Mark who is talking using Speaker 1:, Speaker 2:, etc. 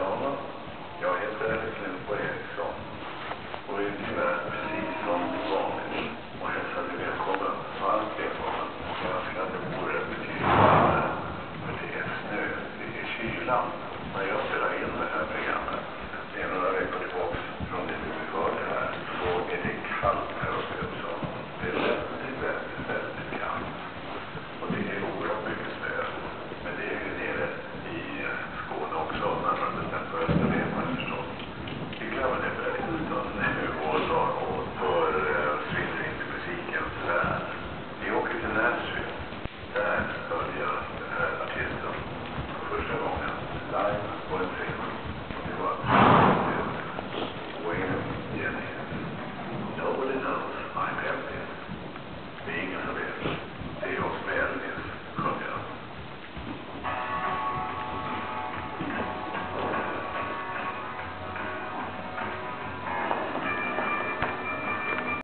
Speaker 1: Uppsala. Jag heter Knut Eriksson och är tyvärr precis som vanligt och hälsar dig välkommen, varmt välkommen. Jag önskar att det vore betydligt varmare, för det är snö, det är kylan när jag spelar in det här programmet. Det är några veckor tillbaka från det vi hörde här, så är det kallt här uppe i Uppsala. Det är väldigt kallt och det är oerhört mycket snö, men det är ju nere i Skåne också, närmare bestämt på Österlen har jag förstått. Vi glömmer det för en liten stund nu och svinner in till musikens värld. Vi åker till Nashville. Där hörde jag den här artisten för första gången live på en scen.